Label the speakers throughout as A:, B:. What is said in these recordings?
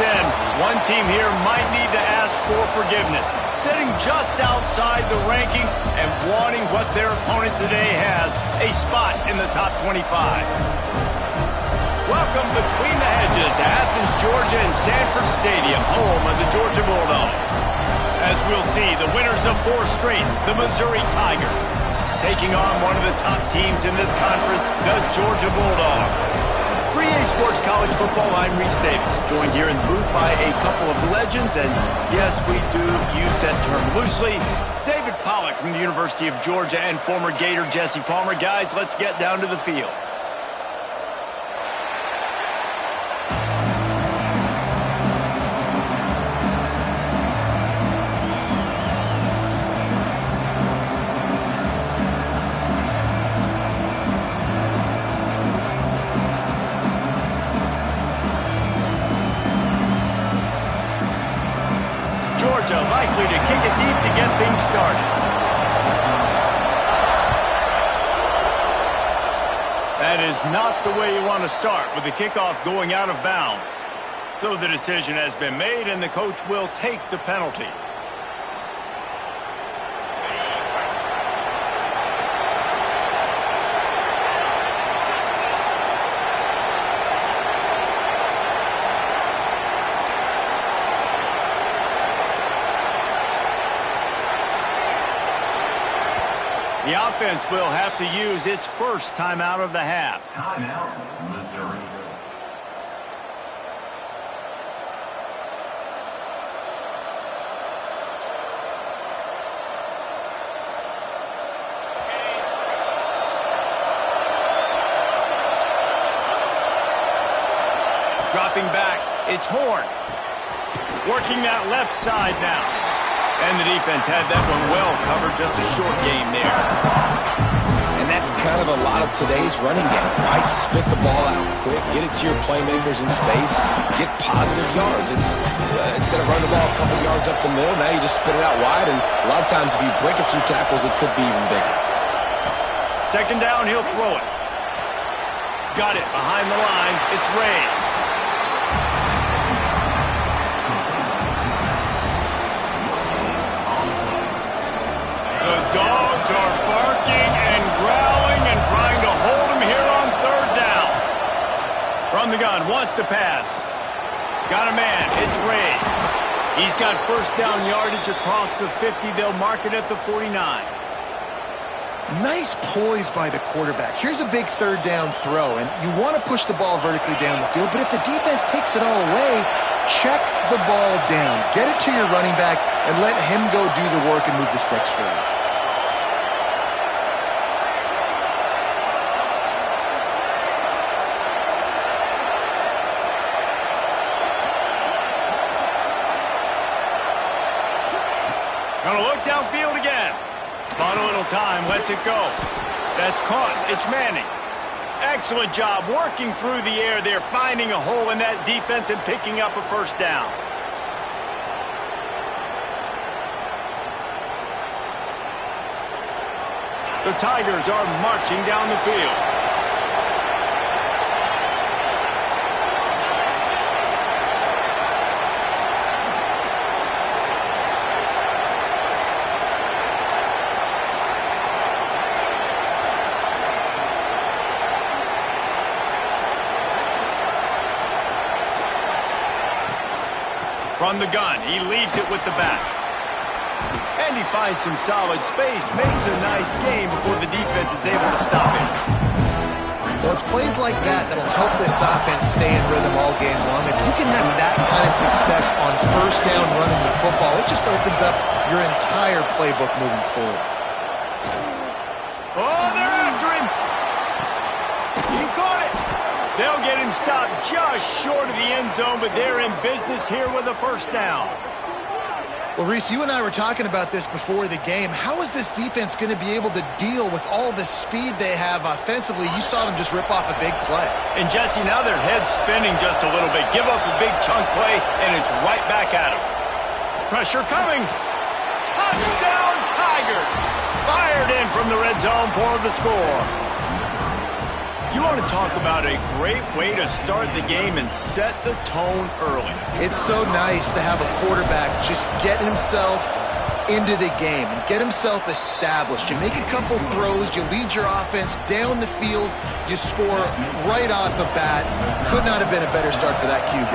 A: in. One team here might need to ask for forgiveness, sitting just outside the rankings and wanting what their opponent today has, a spot in the top 25. Welcome between the hedges to Athens, Georgia and Sanford Stadium, home of the Georgia Bulldogs. As we'll see, the winners of 4 straight, the Missouri Tigers, taking on one of the top teams in this conference, the Georgia Bulldogs. For EA Sports College Football, I'm Reese Davis, joined here in the booth by a couple of legends, and yes, we do use that term loosely. David Pollack from the University of Georgia and former Gator Jesse Palmer. Guys, let's get down to the field. Likely to kick it deep to get things started. That is not the way you want to start, with the kickoff going out of bounds. So the decision has been made, and the coach will take the penalty. The offense will have to use its first timeout of the half.
B: Timeout, Missouri.
A: Dropping back, it's Horn. Working that left side now. And the defense had that one well covered, just a short game there.
C: And that's kind of a lot of today's running game, right? Spit the ball out quick, get it to your playmakers in space, get positive yards. It's instead of running the ball a couple yards up the middle, now you just spit it out wide, and a lot of times if you break a few tackles, it could be even bigger.
A: Second down, he'll throw it. Got it behind the line. It's Ray. The Dogs are barking and growling and trying to hold him here on third down. From the gun, wants to pass. Got a man, it's Ray. He's got first down yardage across the 50. They'll mark it at the 49.
D: Nice poise by the quarterback. Here's a big third down throw, and you want to push the ball vertically down the field, but if the defense takes it all away, check the ball down. Get it to your running back and let him go do the work and move the sticks for you.
A: Gonna look downfield again. Bought a little time, lets it go. That's caught. It's Manning. Excellent job working through the air there, finding a hole in that defense and picking up a first down. The Tigers are marching down the field. From the gun, he leaves it with the back. And he finds some solid space, makes a nice game before the defense is able to stop him.
D: Well, it's plays like that that'll help this offense stay in rhythm all game long. If you can have that kind of success on first down running the football, it just opens up your entire playbook moving forward.
A: Oh, they're after him. He caught it. They'll get him stopped just short of the end zone, but they're in business here with a first down.
D: Well, Reese, you and I were talking about this before the game. How is this defense going to be able to deal with all the speed they have offensively? You saw them just rip off a big play.
A: And, Jesse, now their head's spinning just a little bit. Give up a big chunk play, and it's right back at them. Pressure coming. Touchdown, Tigers. Fired in from the red zone for the score. You want to talk about a great way to start the game and set the tone early.
D: It's so nice to have a quarterback just get himself into the game and get himself established. You make a couple throws, you lead your offense down the field, you score right off the bat. Could not have been a better start for that QB.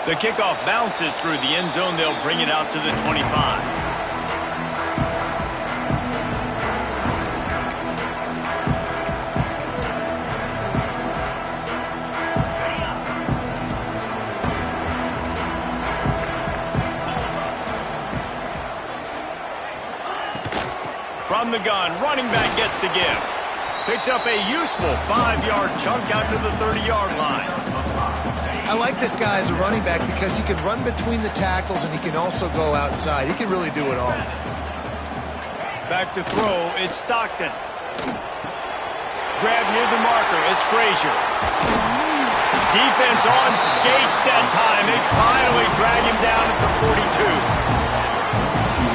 A: The kickoff bounces through the end zone. They'll bring it out to the 25. From the gun, running back gets to give. Picks up a useful 5-yard chunk out to the 30-yard line.
D: I like this guy as a running back because he can run between the tackles and he can also go outside. He can really do it all.
A: Back to throw, it's Stockton. Grab near the marker, it's Frazier. Defense on skates that time. They finally drag him down at the 42.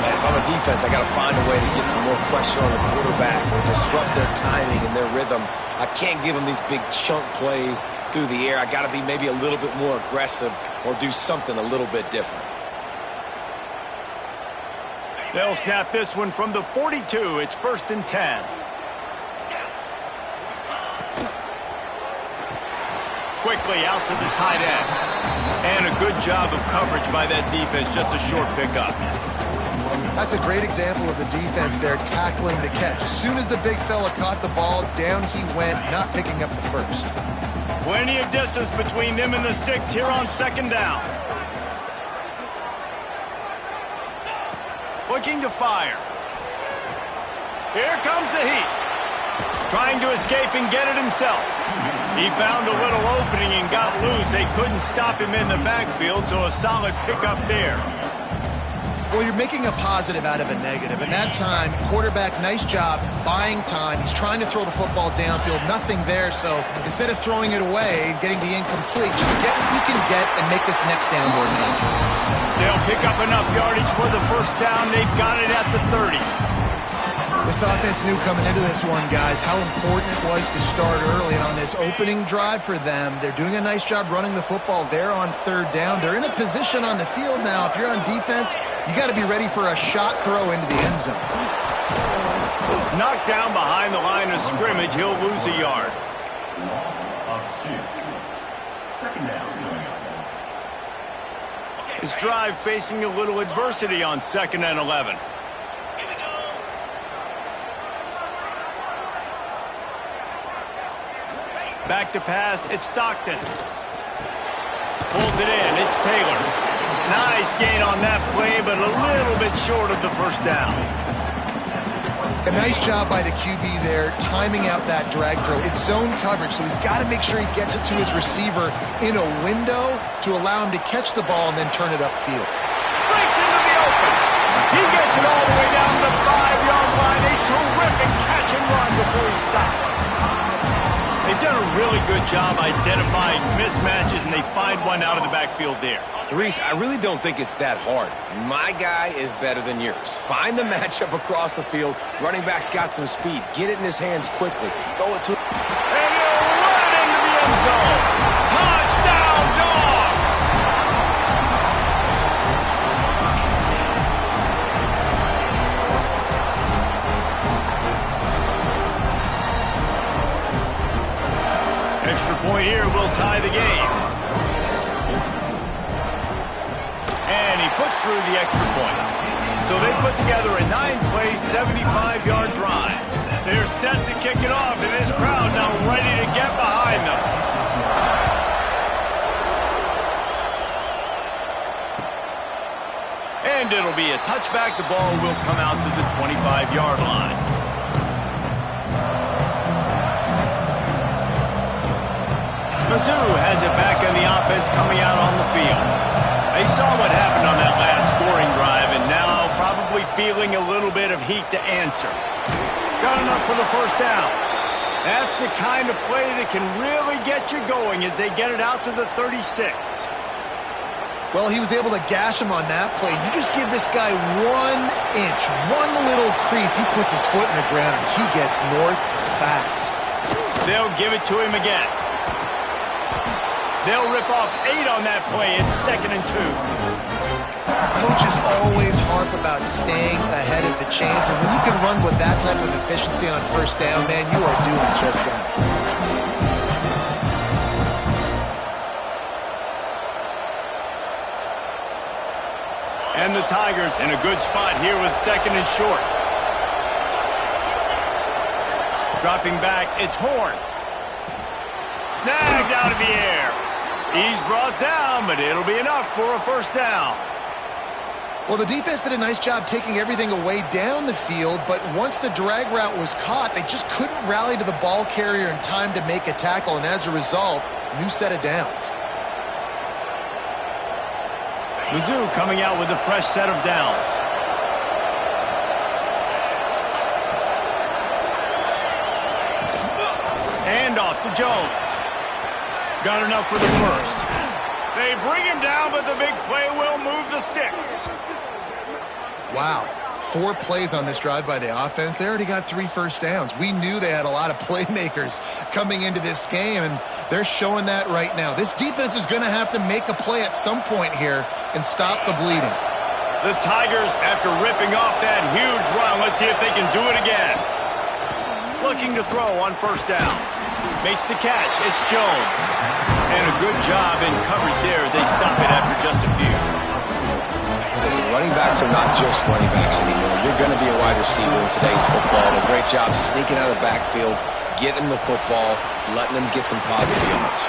C: If I'm a defense, I got to find a way to get some more pressure on the quarterback or disrupt their timing and their rhythm. I can't give them these big chunk plays through the air. I got to be maybe a little bit more aggressive or do something a little bit different.
A: They'll snap this one from the 42. It's 1st and 10. Quickly out to the tight end. And a good job of coverage by that defense. Just a short pickup.
D: That's a great example of the defense there tackling the catch. As soon as the big fella caught the ball, down he went, not picking up the first.
A: Plenty of distance between them and the sticks here on 2nd down. Looking to fire. Here comes the heat. Trying to escape and get it himself. He found a little opening and got loose. They couldn't stop him in the backfield, so a solid pickup there.
D: Well, you're making a positive out of a negative. And that time, quarterback, nice job buying time. He's trying to throw the football downfield. Nothing there, so instead of throwing it away, getting the incomplete, just get what you can get and make this next down more manageable.
A: They'll pick up enough yardage for the 1st down. They've got it at the 30.
D: This offense knew coming into this one, guys, how important it was to start early. And on this opening drive for them, they're doing a nice job running the football there on 3rd down. They're in a position on the field now. If you're on defense, you got to be ready for a shot throw into the end zone.
A: Knocked down behind the line of scrimmage. He'll lose a yard.
B: Loss of 2. 2nd down.
A: This drive facing a little adversity on 2nd and 11. Back to pass, it's Stockton. Pulls it in, it's Taylor. Nice gain on that play, but a little bit short of the 1st down.
D: A nice job by the QB there, timing out that drag throw. It's zone coverage, so he's got to make sure he gets it to his receiver in a window to allow him to catch the ball and then turn it upfield.
A: Breaks into the open. He gets it all the way down the 5-yard line. A terrific catch and run before he stopped. They've done a really good job identifying mismatches, and they find one out of the backfield there.
C: Reese, I really don't think it's that hard. My guy is better than yours. Find the matchup across the field. Running back's got some speed. Get it in his hands quickly. Throw it to...
A: And he'll run it into the end zone. Touchdown, Dogs! Extra point here will tie the game. And he puts through the extra point. So they put together a 9-play, 75-yard drive. They're set to kick it off, and this crowd now ready to get behind them. And it'll be a touchback. The ball will come out to the 25-yard line. Mizzou has it back on the offense coming out on the field. They saw what happened on that last scoring drive and now probably feeling a little bit of heat to answer. Got enough for the 1st down. That's the kind of play that can really get you going as they get it out to the 36.
D: Well, he was able to gash him on that play. You just give this guy 1 inch, one little crease, he puts his foot in the ground, and he gets north fast.
A: They'll give it to him again. They'll rip off 8 on that play. It's 2nd and 2.
D: Coaches always harp about staying ahead of the chains, and when you can run with that type of efficiency on first down, man, you are doing just that.
A: And the Tigers in a good spot here with 2nd and short. Dropping back, it's Horn. Snagged out of the air. He's brought down, but it'll be enough for a first down.
D: Well, the defense did a nice job taking everything away down the field, but once the drag route was caught, they just couldn't rally to the ball carrier in time to make a tackle, and as a result, new set of downs.
A: Mizzou coming out with a fresh set of downs. And off to Jones. Got enough for the first. They bring him down, but the big play will move the sticks.
D: Wow. 4 plays on this drive by the offense. They already got 3 first downs. We knew they had a lot of playmakers coming into this game, and they're showing that right now. This defense is going to have to make a play at some point here and stop the bleeding.
A: The Tigers, after ripping off that huge run, let's see if they can do it again. Looking to throw on first down. Makes the catch. It's Jones. And a good job in coverage there as they stop it after just a few.
C: Listen, running backs are not just running backs anymore. You're going to be a wide receiver in today's football. A great job sneaking out of the backfield, getting the football, letting them get some positive yards.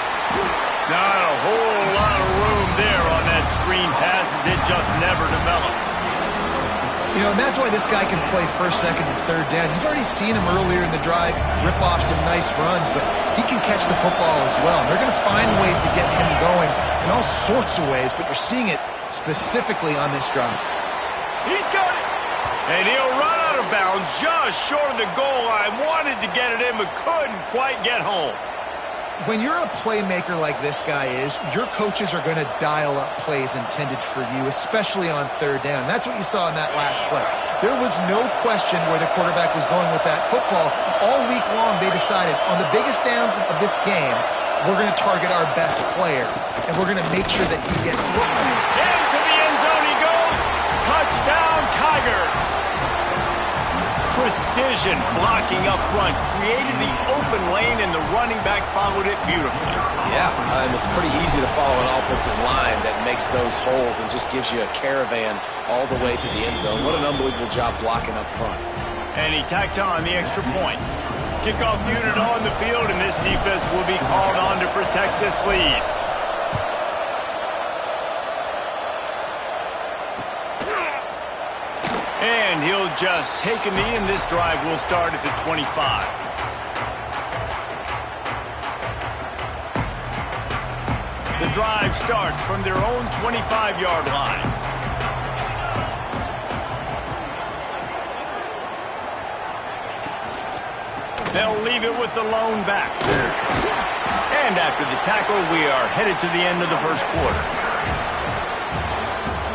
A: Not a whole lot of room there on that screen pass as it just never developed.
D: You know, and that's why this guy can play first, second, and third down. You've already seen him earlier in the drive rip off some nice runs, but he can catch the football as well. And they're going to find ways to get him going in all sorts of ways, but you're seeing it specifically on this drive.
A: He's got it. And he'll run out of bounds just short of the goal line. Wanted to get it in, but couldn't quite get home.
D: When you're a playmaker like this guy is, your coaches are going to dial up plays intended for you, especially on third down. That's what you saw in that last play. There was no question where the quarterback was going with that football. All week long, they decided on the biggest downs of this game, we're going to target our best player, and we're going to make sure that he gets looked at.
A: Into the end zone he goes. Touchdown, Tigers. Precision blocking up front created the open lane, and the running back followed it beautifully.
C: Yeah, it's pretty easy to follow an offensive line that makes those holes and just gives you a caravan all the way to the end zone. What an unbelievable job blocking up front.
A: And he tacked on the extra point. Kickoff unit on the field, and this defense will be called on to protect this lead. And he'll just take a knee, and this drive will start at the 25. The drive starts from their own 25-yard line. They'll leave it with the lone back. And after the tackle, we are headed to the end of the first quarter.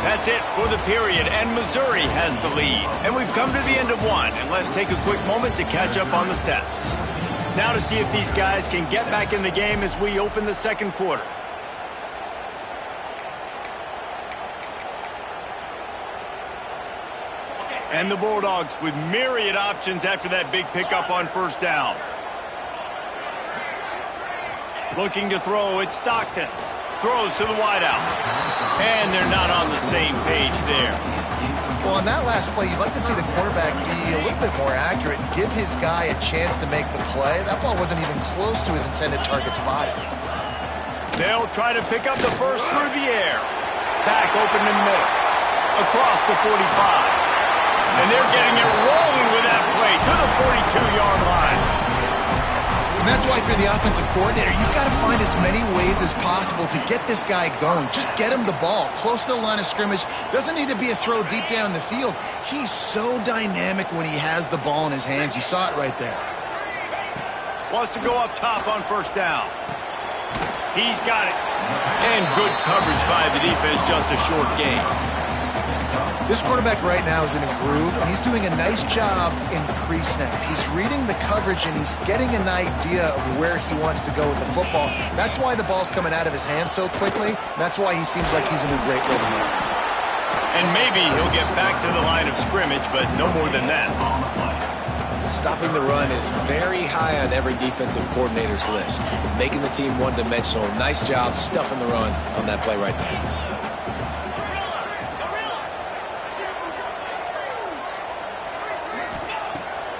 A: That's it for the period, and Missouri has the lead. And we've come to the end of one, and let's take a quick moment to catch up on the stats. Now to see if these guys can get back in the game as we open the second quarter. And the Bulldogs with myriad options after that big pickup on first down. Looking to throw, it's Stockton. Throws to the wideout. And they're not on the same page there.
D: Well, on that last play, you'd like to see the quarterback be a little bit more accurate and give his guy a chance to make the play. That ball wasn't even close to his intended target's body.
A: They'll try to pick up the first through the air. Back open in the middle. Across the 45. And they're getting it rolling with that play to the 42-yard line.
D: And that's why, for the offensive coordinator, you've got to find as many ways as possible to get this guy going. Just get him the ball close to the line of scrimmage. Doesn't need to be a throw deep down the field. He's so dynamic when he has the ball in his hands. You saw it right there.
A: Wants to go up top on first down. He's got it. And good coverage by the defense, just a short gain.
D: This quarterback right now is in a groove, and he's doing a nice job in pre-snap. He's reading the coverage, and he's getting an idea of where he wants to go with the football. That's why the ball's coming out of his hands so quickly. That's why he seems like he's in a great rhythm.
A: And maybe he'll get back to the line of scrimmage, but no more than that.
C: Stopping the run is very high on every defensive coordinator's list. Making the team one-dimensional. Nice job stuffing the run on that play right there.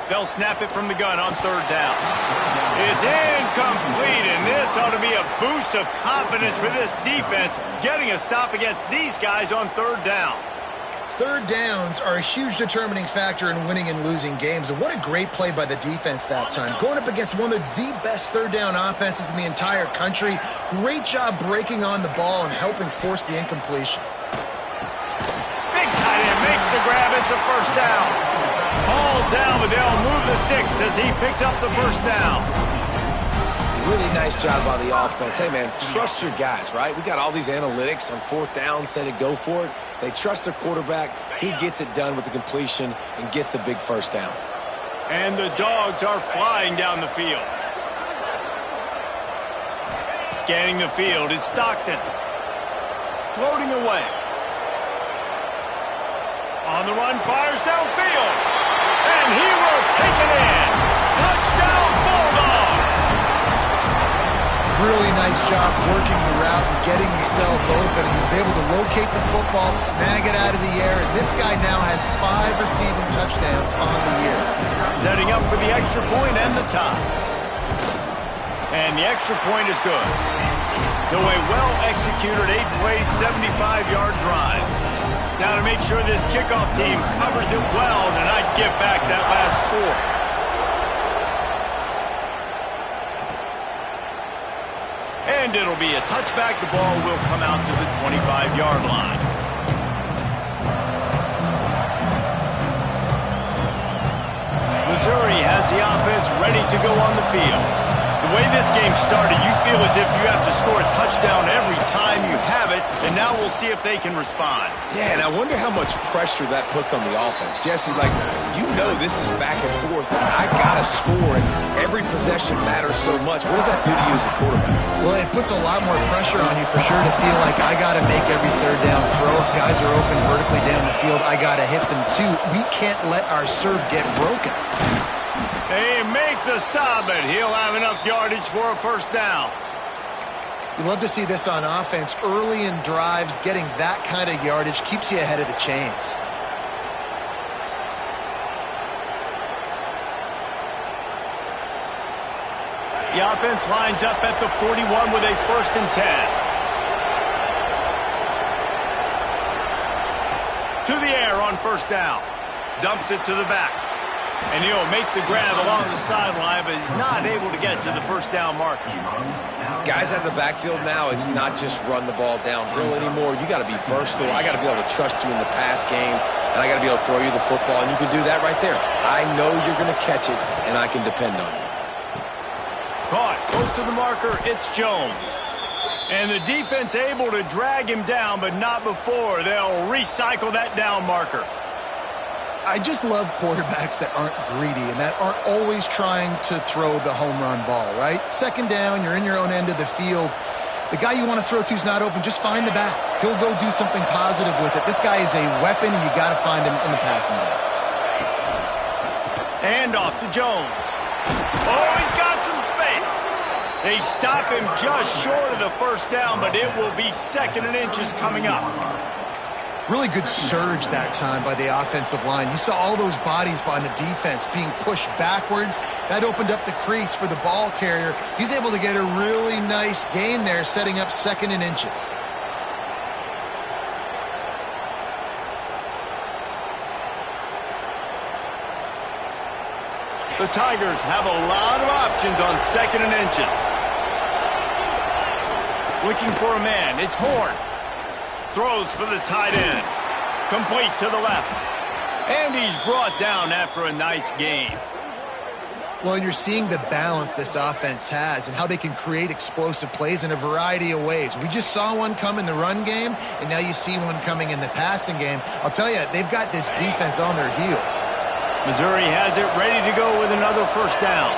A: They'll snap it from the gun on third down. It's incomplete, and this ought to be a boost of confidence for this defense, getting a stop against these guys on third down.
D: Third downs are a huge determining factor in winning and losing games, and what a great play by the defense that time. Going up against one of the best third down offenses in the entire country. Great job breaking on the ball and helping force the incompletion.
A: Big tight end makes the grab. It's a first down. Ball down, but they'll move the sticks as he picks up the first down.
C: Really nice job by the offense. Hey, man, trust your guys, right? We got all these analytics on fourth down, said it, go for it. They trust their quarterback. He gets it done with the completion and gets the big first down.
A: And the dogs are flying down the field. Scanning the field, it's Stockton. Floating away. On the run, fires downfield. And he will take it in. Touchdown, Bulldogs!
D: Really nice job working the route and getting himself open. He was able to locate the football, snag it out of the air, and this guy now has 5 receiving touchdowns on the year.
A: Setting up for the extra point and the tie. And the extra point is good. So a well-executed 8-play, 75-yard drive. Now to make sure this kickoff team covers it well to not give back that last score. And it'll be a touchback. The ball will come out to the 25-yard line. Missouri has the offense ready to go on the field. The way this game started, you feel as if you have to score a touchdown every time you have it, and now we'll see if they can respond.
C: Yeah, and I wonder how much pressure that puts on the offense. Jesse, like, you know this is back and forth, and I got to score, and every possession matters so much. What does that do to you as a quarterback?
D: Well, it puts a lot more pressure on you for sure to feel like I got to make every third down throw. If guys are open vertically down the field, I got to hit them too. We can't let our serve get broken.
A: They make the stop, but he'll have enough yardage for a first down.
D: You love to see this on offense. Early in drives, getting that kind of yardage keeps you ahead of the chains.
A: The offense lines up at the 41 with a 1st and 10. To the air on first down. Dumps it to the back. And he'll make the grab along the sideline, but he's not able to get to the first down marker.
C: Guys out of the backfield now, it's not just run the ball downhill anymore. You got to be versatile. I got to be able to trust you in the pass game, and I got to be able to throw you the football, and you can do that right there. I know you're going to catch it, and I can depend on you.
A: Caught close to the marker, it's Jones. And the defense able to drag him down, but not before. They'll recycle that down marker.
D: I just love quarterbacks that aren't greedy and that aren't always trying to throw the home run ball, right? Second down, you're in your own end of the field. The guy you want to throw to is not open. Just find the back. He'll go do something positive with it. This guy is a weapon, and you got to find him in the passing game.
A: And off to Jones. Oh, he's got some space. They stop him just short of the first down, but it will be 2nd and inches coming up.
D: Really good surge that time by the offensive line. You saw all those bodies by the defense being pushed backwards. That opened up the crease for the ball carrier. He's able to get a really nice gain there, setting up 2nd and inches.
A: The Tigers have a lot of options on 2nd and inches. Looking for a man. It's Horn. Throws for the tight end. Complete to the left. And he's brought down after a nice gain.
D: Well, and you're seeing the balance this offense has and how they can create explosive plays in a variety of ways. We just saw one come in the run game, and now you see one coming in the passing game. I'll tell you, they've got this defense on their heels.
A: Missouri has it ready to go with another first down.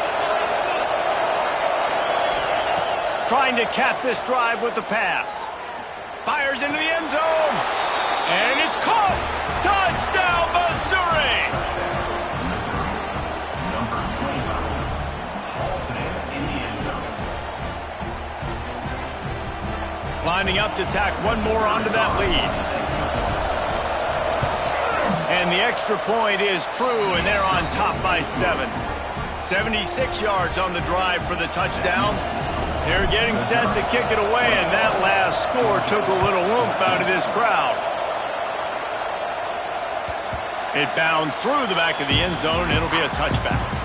A: Trying to cap this drive with the pass. Fires into the end zone. And it's caught. Touchdown, Missouri!
B: Number 25. Halsey in the end zone.
A: Lining up to tack one more onto that lead. And the extra point is true, and they're on top by 7. 76 yards on the drive for the touchdown. They're getting set to kick it away, and that last score took a little oomph out of this crowd. It bounds through the back of the end zone, and it'll be a touchback.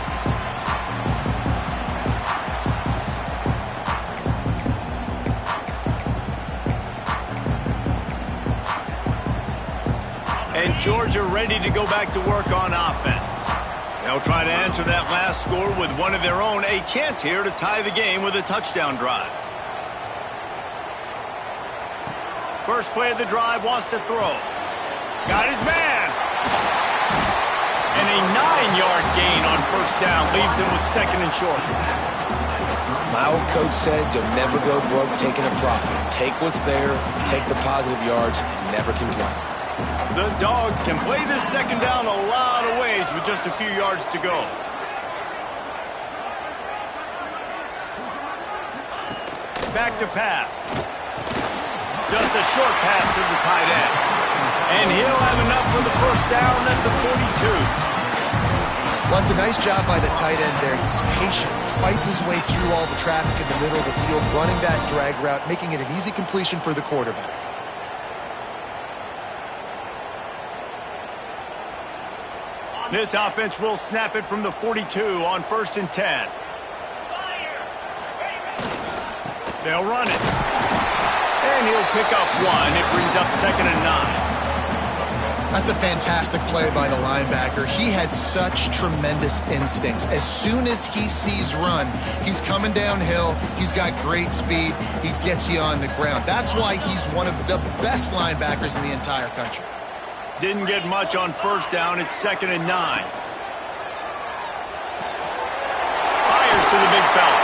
A: And Georgia ready to go back to work on offense. They'll try to answer that last score with one of their own. A chance here to tie the game with a touchdown drive. First play of the drive, wants to throw. Got his man. And a 9-yard gain on first down leaves him with second and short.
C: My old coach said you'll never go broke taking a profit. Take what's there, take the positive yards, and never complain.
A: The Dogs can play this second down a lot of ways with just a few yards to go. Back to pass. Just a short pass to the tight end. And he'll have enough for the first down at the 42.
D: Well, it's a nice job by the tight end there. He's patient, fights his way through all the traffic in the middle of the field, running that drag route, making it an easy completion for the quarterback.
A: This offense will snap it from the 42 on 1st and 10. They'll run it. And he'll pick up one. It brings up 2nd and 9.
D: That's a fantastic play by the linebacker. He has such tremendous instincts. As soon as he sees run, he's coming downhill. He's got great speed. He gets you on the ground. That's why he's one of the best linebackers in the entire country.
A: Didn't get much on first down. It's 2nd and 9. Fires to the big fella.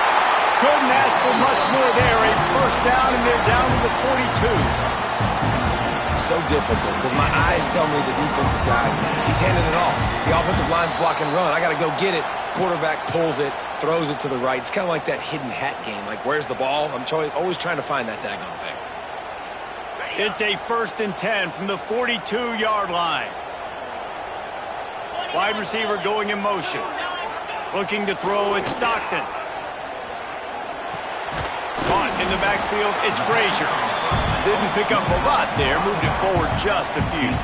A: Couldn't ask for much more there. A first down, and they're down to the 42.
C: So difficult because my eyes tell me he's a defensive guy. He's handing it off. The offensive line's block and run. I got to go get it. Quarterback pulls it, throws it to the right. It's kind of like that hidden hat game. Like, where's the ball? I'm always trying to find that daggone thing.
A: It's a 1st and 10 from the 42-yard line. Wide receiver going in motion. Looking to throw at Stockton. Caught in the backfield, it's Frazier. Didn't pick up a lot there, moved it forward just a few.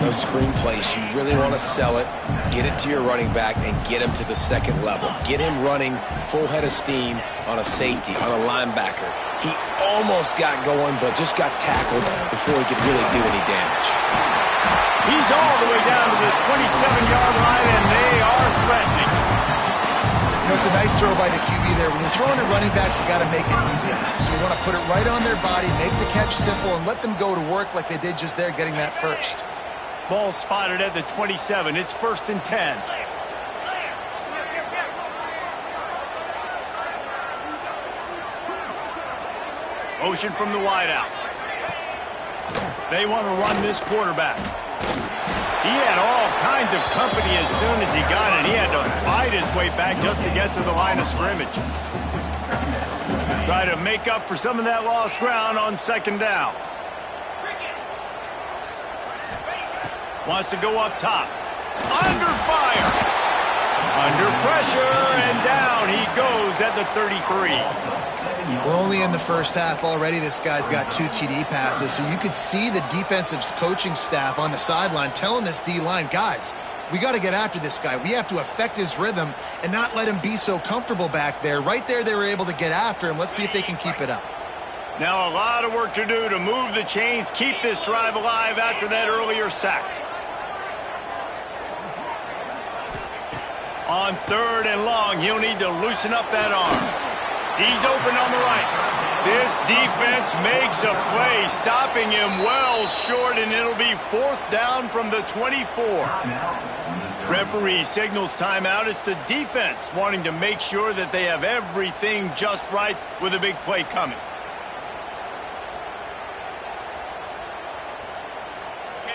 C: Those screen plays, you really want to sell it, get it to your running back, and get him to the second level. Get him running full head of steam on a safety, on a linebacker. He almost got going, but just got tackled before he could really do any damage.
A: He's all the way down to the 27-yard line, and they are threatening.
D: You know, it's a nice throw by the QB there. When you're throwing at running backs, you got to make it easy on them. So you want to put it right on their body, make the catch simple, and let them go to work like they did just there, getting that first.
A: Ball spotted at the 27. It's 1st and 10. Motion from the wideout. They want to run this quarterback. He had all kinds of company as soon as he got it. He had to fight his way back just to get to the line of scrimmage. Try to make up for some of that lost ground on 2nd down. Wants to go up top. Under fire. Under pressure, and down he goes at the 33.
D: We're only in the first half already. This guy's got 2 TD passes, so you could see the defensive coaching staff on the sideline telling this D-line, guys, we got to get after this guy. We have to affect his rhythm and not let him be so comfortable back there. Right there, they were able to get after him. Let's see if they can keep it up.
A: Now a lot of work to do to move the chains, keep this drive alive after that earlier sack. On 3rd and long, he'll need to loosen up that arm. He's open on the right. This defense makes a play, stopping him well short, and it'll be 4th down from the 24. Referee signals timeout. It's the defense wanting to make sure that they have everything just right with a big play coming.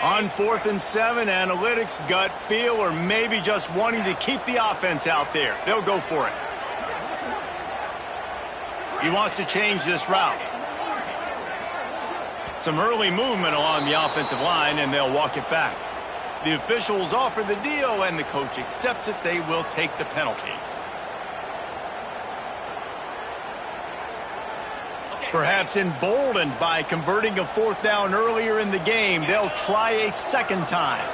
A: On 4th and 7, analytics, gut feel, or maybe just wanting to keep the offense out there. They'll go for it. He wants to change this route. Some early movement along the offensive line, and they'll walk it back. The officials offer the deal, and the coach accepts it. They will take the penalty. Perhaps emboldened by converting a 4th down earlier in the game, they'll try a second time.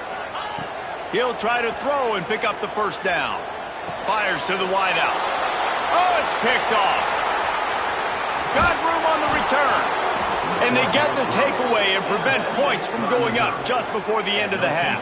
A: He'll try to throw and pick up the 1st down. Fires to the wideout. Oh, it's picked off. Got room on the return. And they get the takeaway and prevent points from going up just before the end of the half.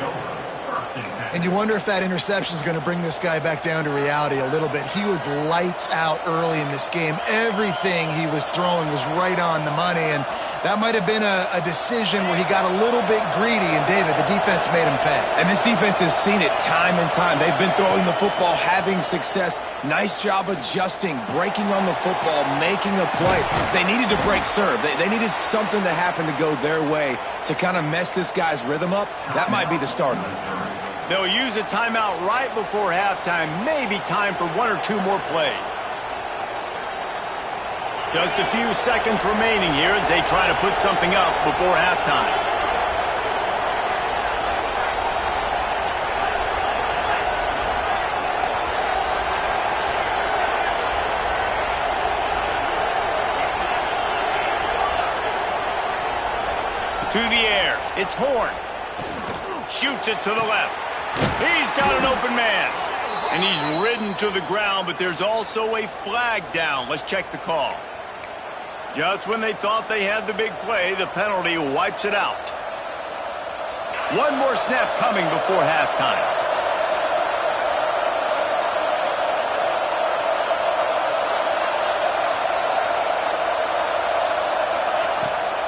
D: And you wonder if that interception is going to bring this guy back down to reality a little bit. He was lights out early in this game. Everything he was throwing was right on the money, and that might have been a decision where he got a little bit greedy, and David, the defense made him pay.
C: And this defense has seen it time and time. They've been throwing the football, having success. Nice job adjusting, breaking on the football, making a play. They needed to break serve. They needed something to happen to go their way to kind of mess this guy's rhythm up. That might be the start of it.
A: They'll use a timeout right before halftime. Maybe time for 1 or 2 more plays. Just a few seconds remaining here as they try to put something up before halftime. To the air. It's Horn. Shoots it to the left. He's got an open man. And he's ridden to the ground, but there's also a flag down. Let's check the call. Just when they thought they had the big play, the penalty wipes it out. One more snap coming before halftime.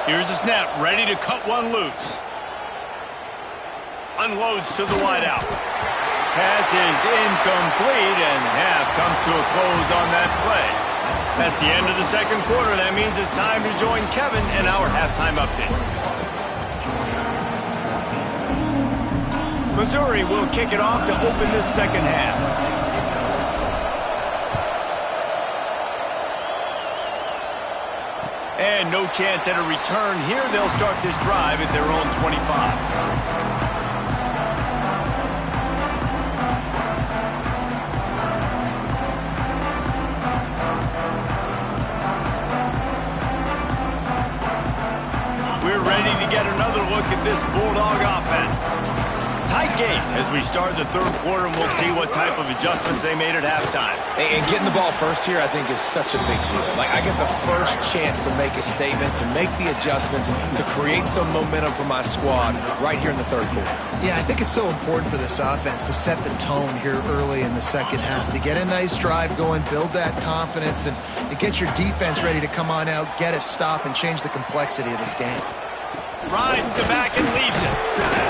A: Here's the snap, ready to cut one loose. Unloads to the wideout. Pass is incomplete, and half comes to a close on that play. That's the end of the 2nd quarter. That means it's time to join Kevin in our halftime update. Missouri will kick it off to open this 2nd half. And no chance at a return here. They'll start this drive at their own 25. Ready to get another look at this Bulldog offense. Tight game as we start the 3rd quarter, and we'll see what type of adjustments they made at halftime.
C: And getting the ball first here, I think, is such a big deal. Like, I get the first chance to make a statement, to make the adjustments, to create some momentum for my squad right here in the 3rd quarter.
D: Yeah, I think it's so important for this offense to set the tone here early in the 2nd half, to get a nice drive going, build that confidence, and get your defense ready to come on out, get a stop, and change the complexity of this game.
A: Rides the back and leaves it.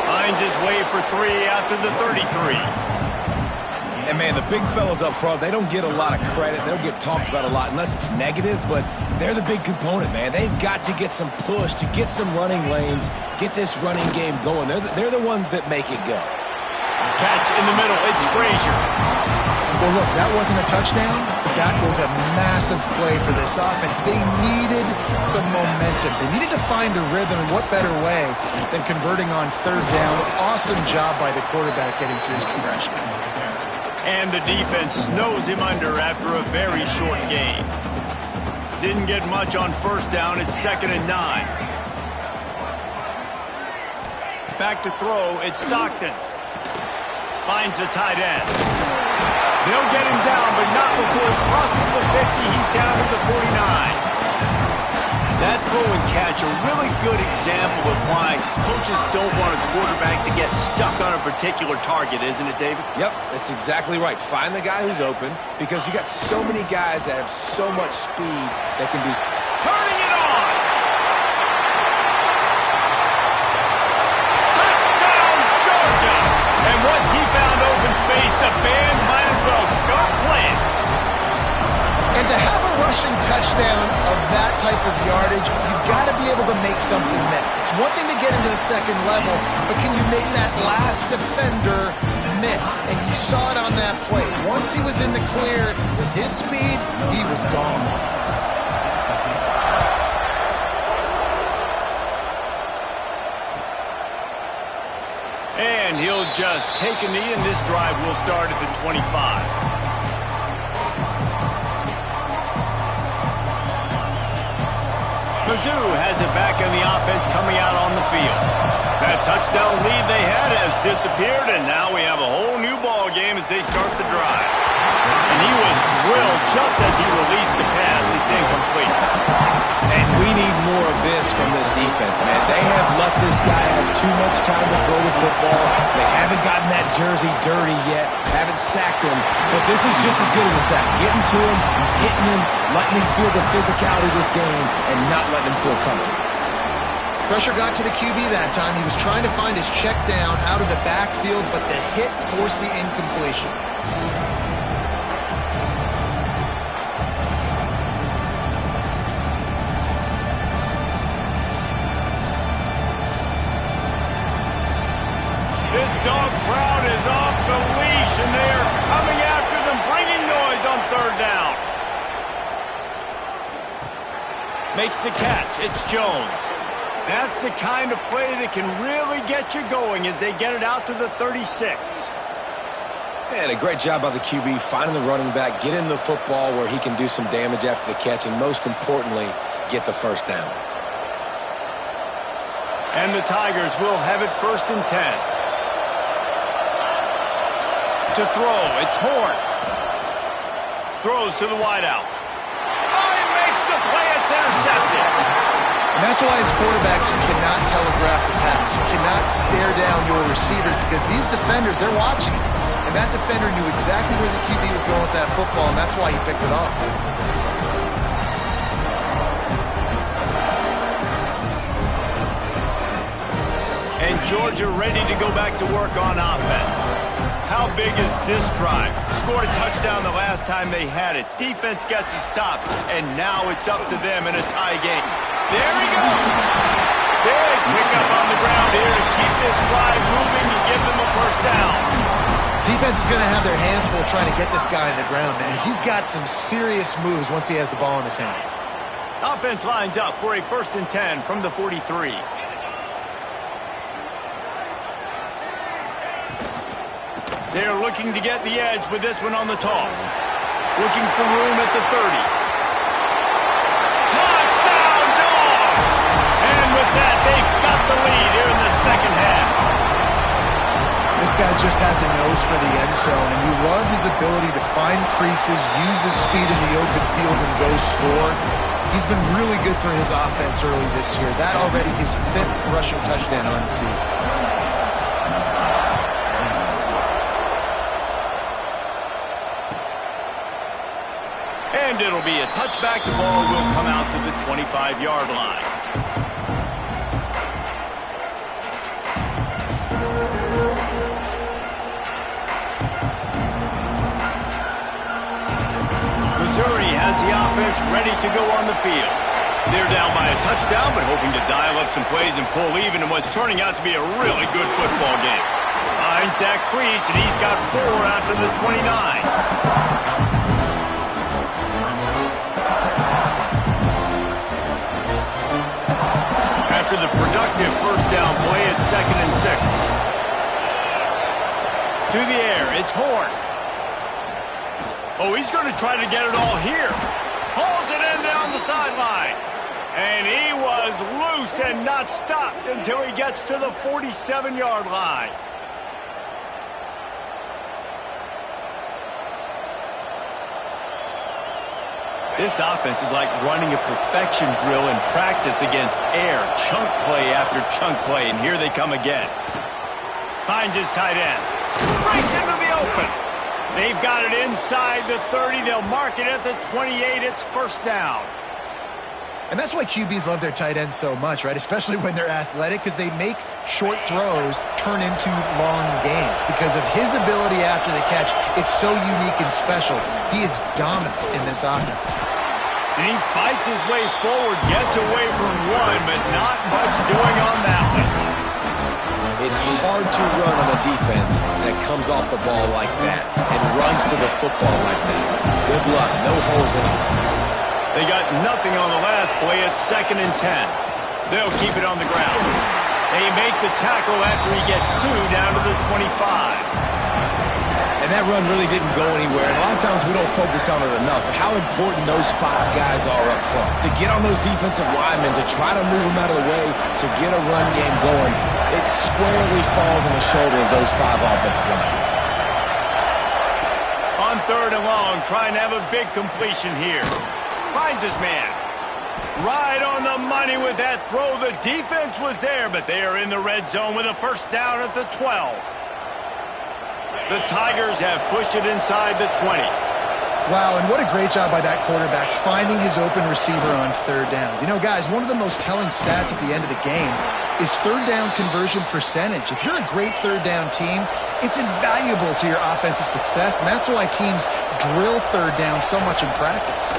A: Finds his way for 3 out to the 33.
C: And, man, the big fellas up front, they don't get a lot of credit. They don't get talked about a lot unless it's negative, but they're the big component, man. They've got to get some push, to get some running lanes, get this running game going. They're the ones that make it go.
A: Catch in the middle. It's Frazier.
D: Well, look, that wasn't a touchdown, but that was a massive play for this offense. They needed some momentum. They needed to find a rhythm, and what better way than converting on 3rd down. Awesome job by the quarterback getting through his progression.
A: And the defense snows him under after a very short game. Didn't get much on 1st down. It's 2nd and 9. Back to throw. It's Stockton. Finds the tight end. They'll get him down, but not before he crosses the 50. He's down to the 49. That throw and catch, a really good example of why coaches don't want a quarterback to get stuck on a particular target, isn't it, David?
C: Yep, that's exactly right. Find the guy who's open, because you got so many guys that have so much speed that can do.
A: Turning it on! Touchdown, Georgia! And once he found open space, the band might as well start playing.
D: And to have a rushing touchdown of that type of yardage, you've got to be able to make something miss. It's one thing to get into the second level, but can you make that last defender miss? And you saw it on that play. Once he was in the clear with his speed, he was gone.
A: And he'll just take a knee, and this drive will start at the 25. Mizzou has it back in the offense coming out on the field. That touchdown lead they had has disappeared, and now we have a whole new ball game as they start the drive. And he was drilled just as he released the pass. It's incomplete.
C: And we need more of this from this defense, man. They have let this guy have too much time to throw the football. They haven't gotten that jersey dirty yet, haven't sacked him, but this is just as good as a sack. Getting to him, hitting him, letting him feel the physicality of this game, and not letting him feel comfortable.
D: Pressure got to the QB that time. He was trying to find his check down out of the backfield, but the hit forced the incompletion.
A: This dog crowd is off the leash, and they are coming after them, bringing noise on third down. Makes the catch. It's Jones. That's the kind of play that can really get you going as they get it out to the 36.
C: Man, a great job by the QB finding the running back, getting the football where he can do some damage after the catch, and most importantly, get the first down.
A: And the Tigers will have it 1st and 10. To throw, it's Horn. Throws to the wideout. Oh, he makes the play. It's intercepted.
D: And that's why as quarterbacks, you cannot telegraph the pass. You cannot stare down your receivers because these defenders, they're watching it. And that defender knew exactly where the QB was going with that football, and that's why he picked it off.
A: And Georgia ready to go back to work on offense. How big is this drive? Scored a touchdown the last time they had it. Defense gets a stop, and now it's up to them in a tie game. There he goes! Big pickup on the ground here to keep this drive moving and give them a first down.
D: Defense is going to have their hands full trying to get this guy on the ground, man. He's got some serious moves once he has the ball in his hands.
A: Offense lines up for a 1st and 10 from the 43. They're looking to get the edge with this one on the toss. Looking for room at the 30. Touchdown, Dogs! And with that, they've got the lead here in the second half.
D: This guy just has a nose for the end zone, and you love his ability to find creases, use his speed in the open field, and go score. He's been really good for his offense early this year. That already his 5th rushing touchdown on the season.
A: And it'll be a touchback. The ball will come out to the 25-yard line. Missouri has the offense ready to go on the field. They're down by a touchdown, but hoping to dial up some plays and pull even in what's turning out to be a really good football game. Finds that crease, and he's got 4 out to the 29. After the productive first down play, it's 2nd and 6. To the air, it's Horn. Oh, he's going to try to get it all here. Pulls it in down the sideline. And he was loose and not stopped until he gets to the 47-yard line. This offense is like running a perfection drill in practice against air. Chunk play after chunk play, and here they come again. Finds his tight end. Breaks into the open. They've got it inside the 30. They'll mark it at the 28. It's first down.
D: And that's why QBs love their tight ends so much, right? Especially when they're athletic, because they make short throws turn into long gains. Because of his ability after the catch, it's so unique and special. He is dominant in this offense.
A: And he fights his way forward, gets away from one, but not much doing on that one.
C: It's hard to run on a defense that comes off the ball like that and runs to the football like that. Good luck. No holes in it.
A: They got nothing on the last play. It's 2nd and 10. They'll keep it on the ground. They make the tackle after he gets 2 down to the 25.
C: And that run really didn't go anywhere. And a lot of times we don't focus on it enough. But how important those 5 guys are up front. To get on those defensive linemen, to try to move them out of the way, to get a run game going, it squarely falls on the shoulder of those 5 offensive linemen.
A: On 3rd and long, trying to have a big completion here. Finds his man. Right on the money with that throw. The defense was there, but they are in the red zone with a first down at the 12. The Tigers have pushed it inside the 20.
D: Wow, and what a great job by that quarterback finding his open receiver on 3rd down. You know, guys, one of the most telling stats at the end of the game is 3rd down conversion percentage. If you're a great 3rd down team, it's invaluable to your offensive success, and that's why teams drill 3rd down so much in practice.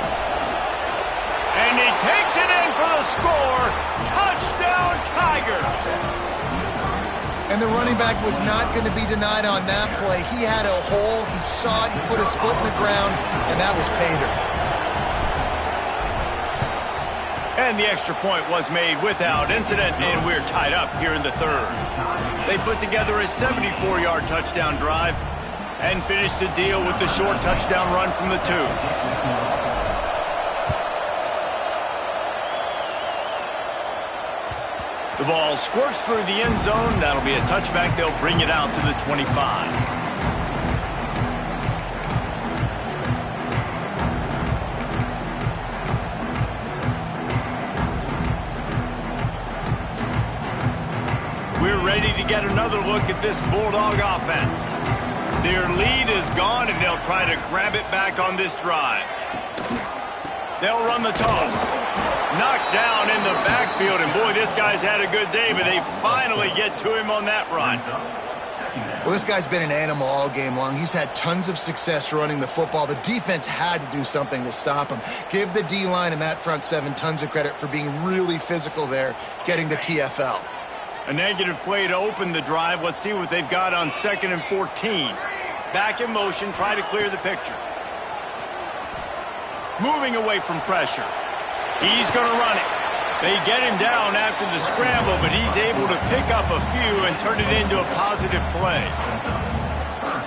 A: And he takes it in for the score. Touchdown, Tigers.
D: And the running back was not going to be denied on that play. He had a hole. He saw it. He put his foot in the ground, and that was pay dirt.
A: And the extra point was made without incident, and we're tied up here in the 3rd. They put together a 74-yard touchdown drive and finished the deal with the short touchdown run from the 2. The ball squirts through the end zone. That'll be a touchback. They'll bring it out to the 25. We're ready to get another look at this Bulldog offense. Their lead is gone, and they'll try to grab it back on this drive. They'll run the toss. Knocked down in the backfield, and boy, this guy's had a good day, but they finally get to him on that run.
D: Well, this guy's been an animal all game long. He's had tons of success running the football. The defense had to do something to stop him. Give the D-line and that front 7 tons of credit for being really physical there, getting the TFL.
A: A negative play to open the drive. Let's see what they've got on 2nd and 14. Back in motion, try to clear the picture. Moving away from pressure. He's going to run it. They get him down after the scramble, but he's able to pick up a few and turn it into a positive play.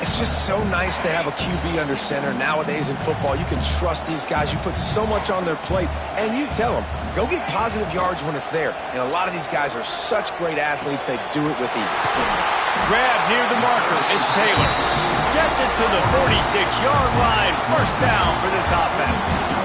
C: It's just so nice to have a QB under center. Nowadays in football, you can trust these guys. You put so much on their plate, and you tell them, go get positive yards when it's there. And a lot of these guys are such great athletes, they do it with ease.
A: Grab near the marker. It's Taylor. Gets it to the 46-yard line. First down for this offense.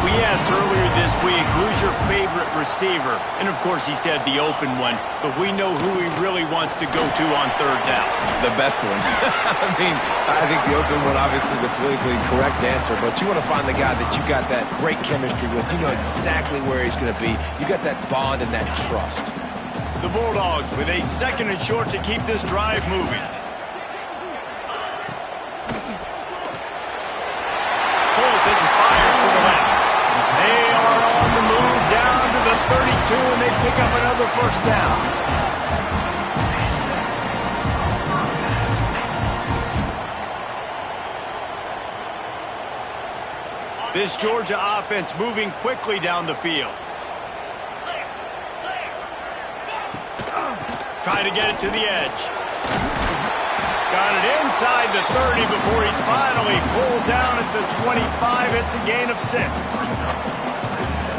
A: We asked earlier this week, who's your favorite receiver? And, of course, he said the open one. But we know who he really wants to go to on 3rd down.
C: The best one. I think the open one, obviously, the politically correct answer. But you want to find the guy that you got that great chemistry with. You know exactly where he's going to be. You got that bond and that trust.
A: The Bulldogs with a 2nd and short to keep this drive moving. Pulls it and fires to the left. They are on the move down to the 32, and they pick up another first down. This Georgia offense moving quickly down the field. Try to get it to the edge. Got it inside the 30 before he's finally pulled down at the 25. It's a gain of 6.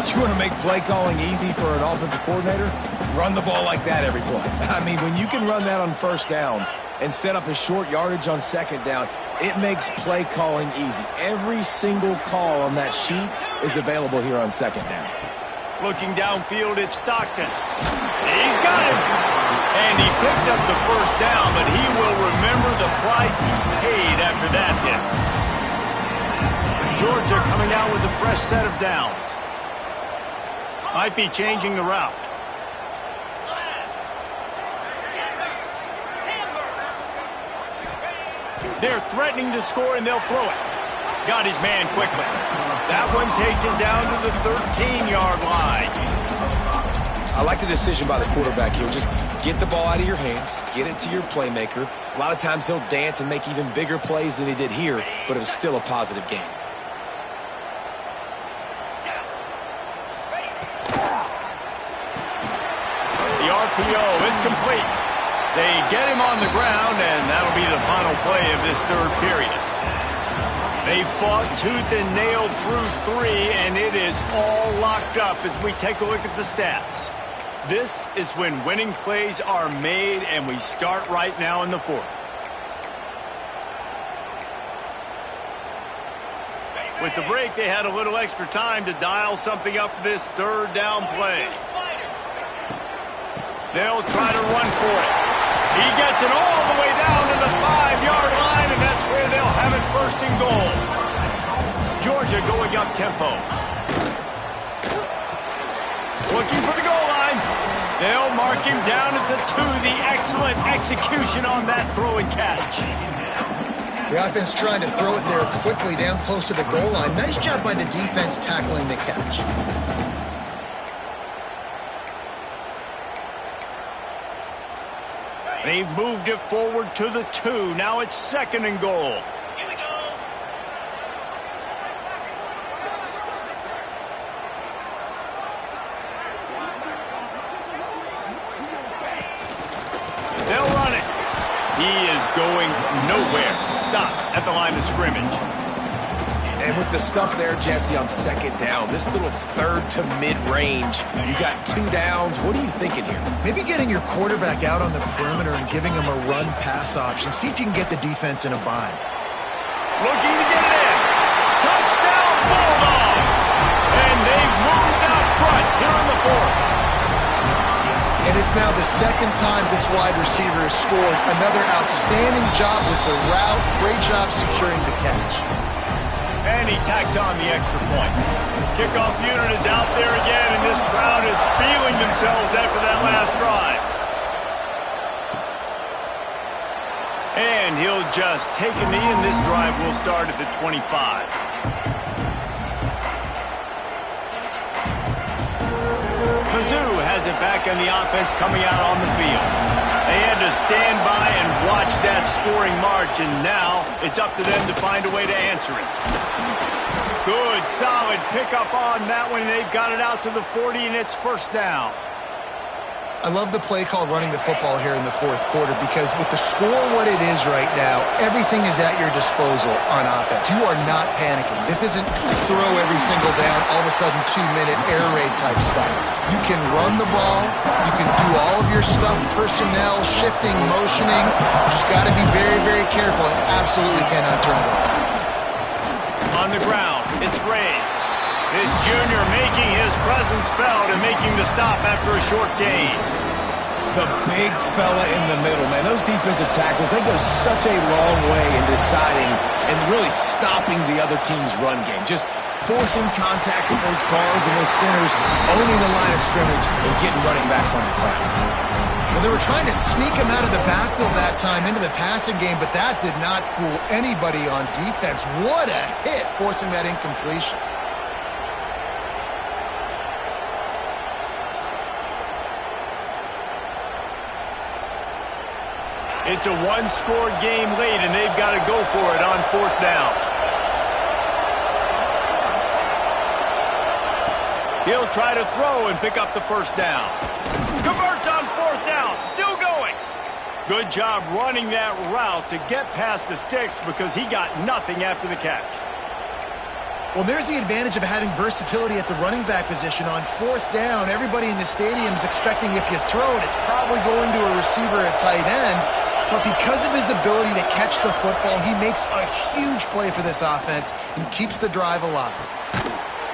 C: You want to make play calling easy for an offensive coordinator? Run the ball like that every play. I mean, when you can run that on first down, and set up a short yardage on second down, it makes play calling easy. Every single call on that sheet is available here on second down.
A: Looking downfield, it's Stockton. He's got him. And he picks up the first down, but he will remember the price he paid after that hit. Georgia coming out with a fresh set of downs. Might be changing the route. They're threatening to score, and they'll throw it. Got his man quickly. That one takes it down to the 13-yard line.
C: I like the decision by the quarterback here. Just get the ball out of your hands, get it to your playmaker. A lot of times he'll dance and make even bigger plays than he did here, but it was still a positive game.
A: The RPO, it's complete. They get him on the ground, and that'll be the final play of this third period. They fought tooth and nail through 3, and it is all locked up as we take a look at the stats. This is when winning plays are made, and we start right now in the fourth. With the break, they had a little extra time to dial something up for this third down play. They'll try to run for it. He gets it all the way down to the 5-yard line, and that's where they'll have it first and goal. Georgia going up tempo. Looking for the goal line. They'll mark him down at the 2. The excellent execution on that throw and catch.
D: The offense trying to throw it there quickly down close to the goal line. Nice job by the defense tackling the catch.
A: They've moved it forward to the 2. Now it's second and goal.
B: Here we go.
A: They'll run it. He is going nowhere. Stop at the line of scrimmage.
C: And with the stuff there, Jesse, on second down, this little third to mid-range, you got 2 downs. What are you thinking here?
D: Maybe getting your quarterback out on the perimeter and giving him a run-pass option. See if you can get the defense in a bind.
A: Looking to get it in. Touchdown Bulldogs! And they've moved out front here in the fourth.
D: And it's now the second time this wide receiver has scored. Another outstanding job with the route. Great job securing the catch.
A: And he tacks on the extra point. Kickoff unit is out there again, and this crowd is feeling themselves after that last drive. And he'll just take a knee, and this drive will start at the 25. Mizzou has it back on the offense coming out on the field. They had to stand by and watch that scoring march, and now it's up to them to find a way to answer it. Good, solid pickup on that one. They've got it out to the 40, and it's first down.
D: I love the play called running the football here in the fourth quarter because with the score what it is right now, everything is at your disposal on offense. You are not panicking. This isn't throw every single down, all of a sudden 2-minute air raid type stuff. You can run the ball. You can do all of your stuff, personnel, shifting, motioning. You just got to be very, very careful and absolutely cannot turn it over.
A: On the ground, it's Ray. This junior making his presence felt and making the stop after a short gain.
C: The big fella in the middle, man. Those defensive tackles, they go such a long way in deciding and really stopping the other team's run game. Just forcing contact with those guards and those centers, owning the line of scrimmage, and getting running backs on the ground.
D: Well, they were trying to sneak him out of the backfield that time into the passing game, but that did not fool anybody on defense. What a hit, forcing that incompletion.
A: It's a one-score game late, and they've got to go for it on fourth down. He'll try to throw and pick up the first down. Converts on fourth down. Still going. Good job running that route to get past the sticks because he got nothing after the catch.
D: Well, there's the advantage of having versatility at the running back position. On fourth down, everybody in the stadium is expecting if you throw it, it's probably going to a receiver at tight end. but because of his ability to catch the football, he makes a huge play for this offense and keeps the drive alive.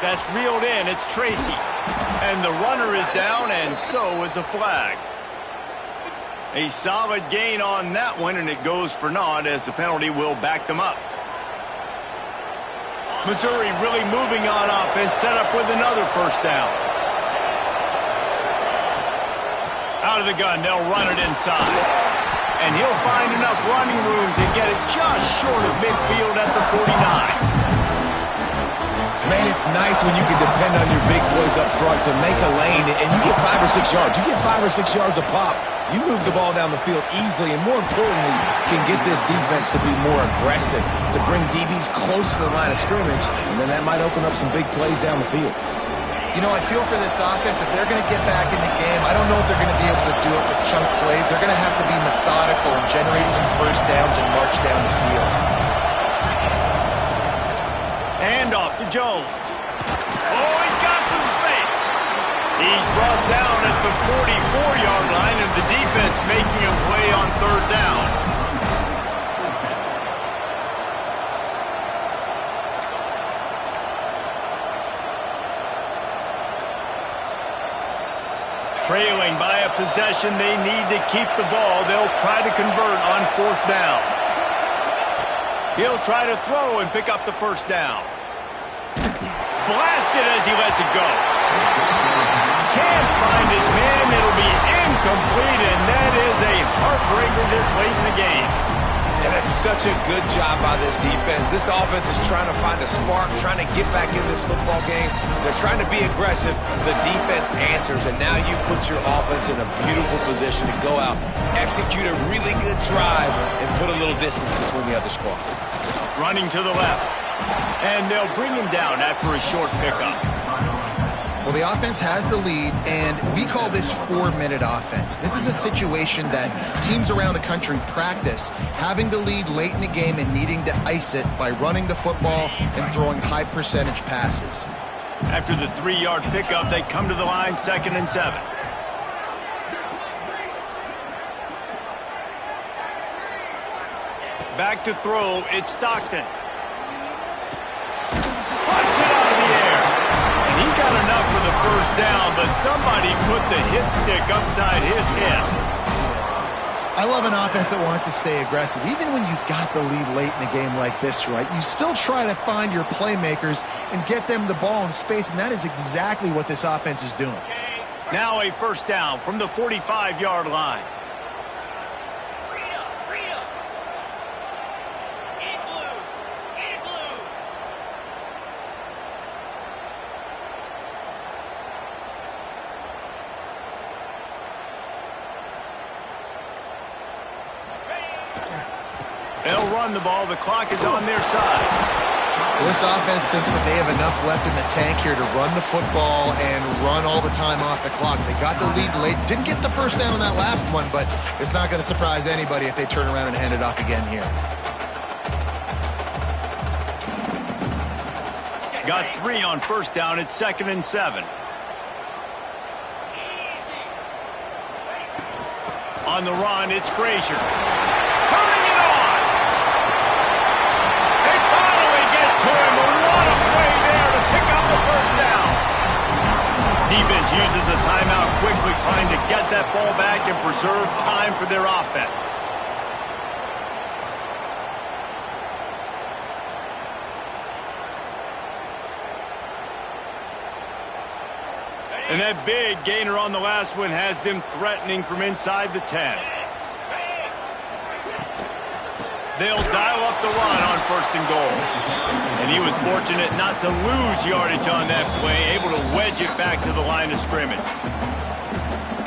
A: That's reeled in. It's Tracy. And the runner is down, and so is a flag. A solid gain on that one, and it goes for naught as the penalty will back them up. Missouri really moving on offense, set up with another first down. Out of the gun, they'll run it inside. And he'll find enough running room to get it just short of midfield at the 49.
C: Man, it's nice when you can depend on your big boys up front to make a lane, and you get 5 or 6 yards. You get 5 or 6 yards a pop. You move the ball down the field easily, and more importantly, can get this defense to be more aggressive, to bring DBs close to the line of scrimmage, and then that might open up some big plays down the field.
D: You know, I feel for this offense, if they're going to get back in the game, I don't know if they're going to be able to do it with chunk plays. They're going to have to be methodical and generate some first downs and march down the field.
A: And off to Jones. Oh, he's got some space. He's brought down at the 44-yard line, and the defense making him play on third down. Trailing by a possession, they need to keep the ball. They'll try to convert on fourth down. He'll try to throw and pick up the first down. Blasted as he lets it go. Can't find his man. It'll be incomplete, and that is a heartbreaker this late in the game.
C: And that's such a good job by this defense. This offense is trying to find a spark, trying to get back in this football game. They're trying to be aggressive. The defense answers, and now you put your offense in a beautiful position to go out, execute a really good drive, and put a little distance between the other squad.
A: Running to the left. And they'll bring him down after a short pickup.
D: Well, the offense has the lead, and we call this 4-minute offense. This is a situation that teams around the country practice, having the lead late in the game and needing to ice it by running the football and throwing high-percentage passes.
A: After the 3-yard pickup, they come to the line, 2nd and 7. Back to throw, it's Stockton. Puts it out of the air. And he got enough for the first down, but somebody put the hit stick upside his head.
D: I love an offense that wants to stay aggressive. Even when you've got the lead late in the game like this, right, you still try to find your playmakers and get them the ball in space, and that is exactly what this offense is doing.
A: Now a first down from the 45-yard line. They'll run the ball. The clock is on their side.
D: Well, this offense thinks that they have enough left in the tank here to run the football and run all the time off the clock. They got the lead late. Didn't get the first down on that last one, but it's not going to surprise anybody if they turn around and hand it off again here.
A: Got 3 on first down. It's 2nd and 7. On the run, it's Frazier. Turning it on. They finally get to him. What a play there to pick up the first down. Defense uses a timeout quickly, trying to get that ball back and preserve time for their offense. And that big gainer on the last one has them threatening from inside the 10. They'll dial up the run on 1st and goal. And he was fortunate not to lose yardage on that play, able to wedge it back to the line of scrimmage.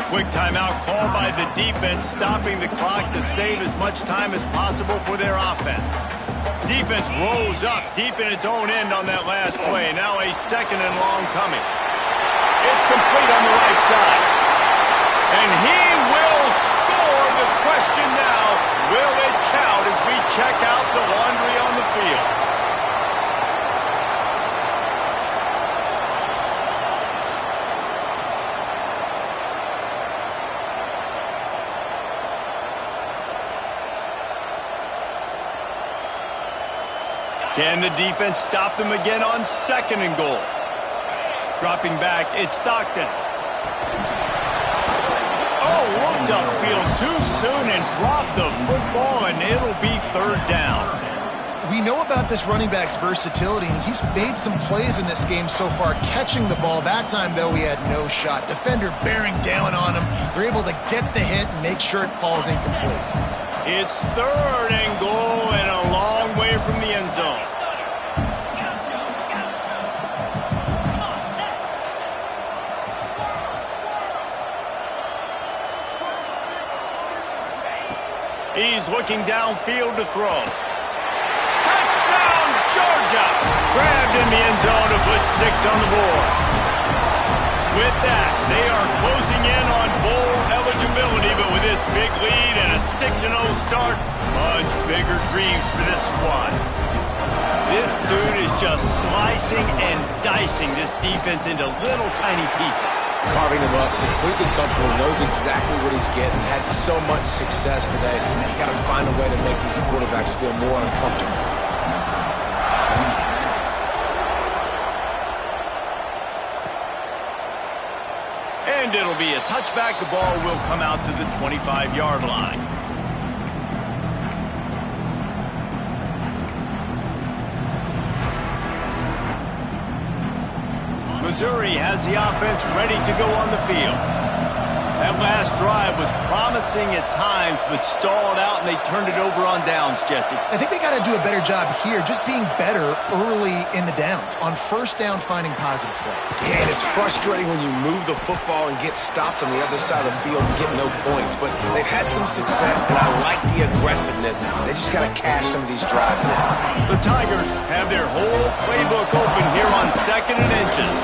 A: Quick timeout called by the defense, stopping the clock to save as much time as possible for their offense. Defense rolls up deep in its own end on that last play. Now a 2nd and long coming. It's complete on the right side. And he will score. The question now, will it count as we check out the laundry on the field? Can the defense stop them again on 2nd and goal? Dropping back, it's Stockton. Oh, looked upfield too soon and dropped the football, and it'll be 3rd down.
D: We know about this running back's versatility, and he's made some plays in this game so far catching the ball. That time, though, he had no shot. Defender bearing down on him. They're able to get the hit and make sure it falls incomplete.
A: It's 3rd and goal and a long way from the end zone. He's looking downfield to throw. Touchdown, Georgia! Grabbed in the end zone to put 6 on the board. With that, they are closing in on bowl eligibility, but with this big lead and a 6-0 start, much bigger dreams for this squad. This dude is just slicing and dicing this defense into little tiny pieces.
C: Carving him up, completely comfortable, knows exactly what he's getting, had so much success today. You got to find a way to make these quarterbacks feel more uncomfortable.
A: And it'll be a touchback. The ball will come out to the 25-yard line. Missouri has the offense ready to go on the field. That last drive was promising at times, but stalled out, and they turned it over on downs, Jesse.
D: I think they got to do a better job here, just being better early in the downs. On 1st down, finding positive plays.
C: Yeah, and it's frustrating when you move the football and get stopped on the other side of the field and get no points. But they've had some success, and I like the aggressiveness. They just got to cash some of these drives in.
A: The Tigers have their whole playbook open here on 2nd and inches.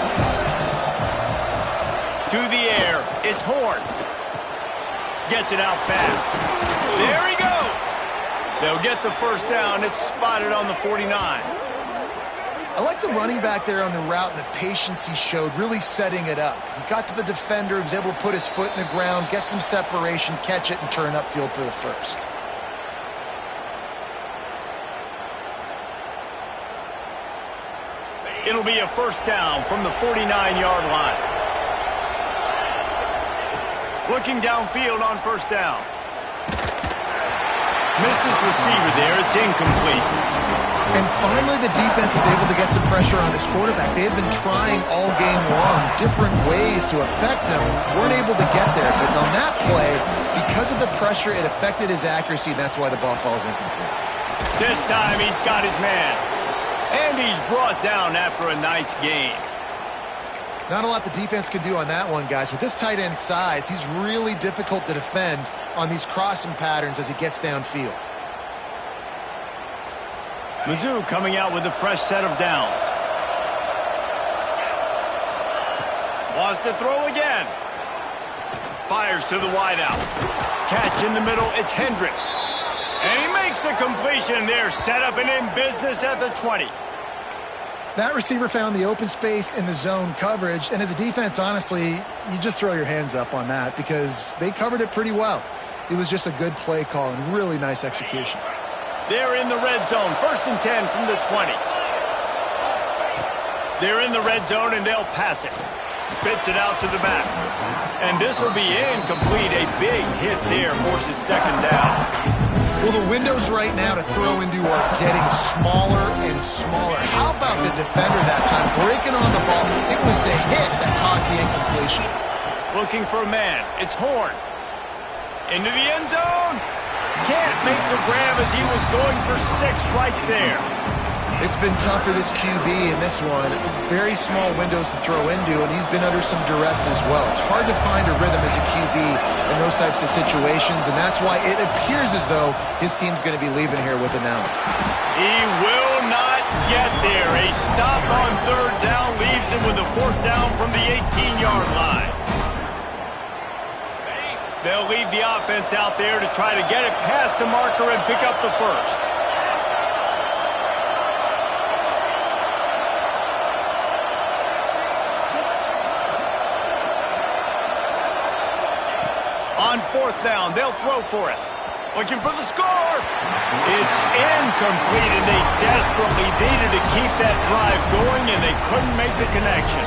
A: To the air, it's Horn. Gets it out fast. There he goes. They'll get the 1st down. It's spotted on the 49.
D: I like the running back there on the route and the patience he showed, really setting it up. He got to the defender, he was able to put his foot in the ground, get some separation, catch it, and turn upfield for the 1st.
A: It'll be a 1st down from the 49-yard line. Looking downfield on 1st down. Missed his receiver there. It's incomplete.
D: And finally, the defense is able to get some pressure on this quarterback. They had been trying all game long different ways to affect him. Weren't able to get there. But on that play, because of the pressure, it affected his accuracy, and that's why the ball falls incomplete.
A: This time, he's got his man. And he's brought down after a nice gain.
D: Not a lot the defense can do on that one, guys. With this tight end size, he's really difficult to defend on these crossing patterns as he gets downfield.
A: Mizzou coming out with a fresh set of downs. Wants to throw again. Fires to the wideout. Catch in the middle, it's Hendricks. And he makes a completion there, set up and in business at the 20.
D: That receiver found the open space in the zone coverage, and as a defense, honestly, you just throw your hands up on that because they covered it pretty well. It was just a good play call and really nice execution.
A: They're in the red zone, 1st and 10 from the 20. They're in the red zone, and they'll pass it. Spits it out to the back. And this will be incomplete. A big hit there forces 2nd down.
D: Well, the windows right now to throw into are getting smaller and smaller. How about the defender that time breaking on the ball? It was the hit that caused the incompletion.
A: Looking for a man. It's Horn. Into the end zone. Can't make the grab as he was going for 6 right there.
D: It's been tough for this QB in this one. Very small windows to throw into, and he's been under some duress as well. It's hard to find a rhythm as a QB in those types of situations, and that's why it appears as though his team's going to be leaving here with an out.
A: He will not get there. A stop on 3rd down leaves him with a 4th down from the 18-yard line. They'll leave the offense out there to try to get it past the marker and pick up the 1st. On 4th down, they'll throw for it. Looking for the score. It's incomplete, and they desperately needed to keep that drive going, and they couldn't make the connection.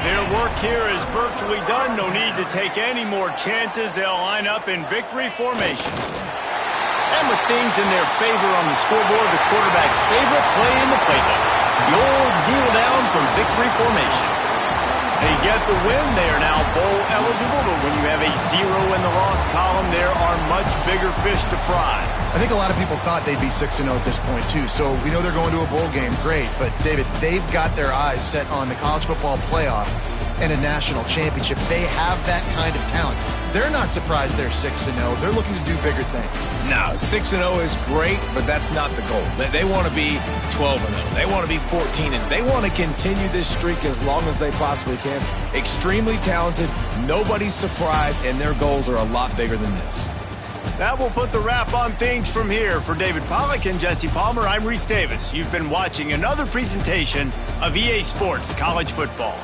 A: Their work here is virtually done. No need to take any more chances. They'll line up in victory formation. And with things in their favor on the scoreboard, the quarterback's favorite play in the playbook. The old kneel down from victory formation. They get the win. They are now bowl eligible, but when you have a 0 in the loss column, there are much bigger fish to fry.
D: I think a lot of people thought they'd be 6-0 at this point, too. So we know they're going to a bowl game. Great. But, David, they've got their eyes set on the college football playoff and a national championship. They have that kind of talent. They're not surprised they're 6-0. They're looking to do bigger things.
C: No, 6-0 is great, but that's not the goal. They want to be 12-0. They want to be 14-0. They want to continue this streak as long as they possibly can. Extremely talented, nobody's surprised, and their goals are a lot bigger than this.
A: That will put the wrap on things from here. For David Pollack and Jesse Palmer, I'm Reese Davis. You've been watching another presentation of EA Sports College Football.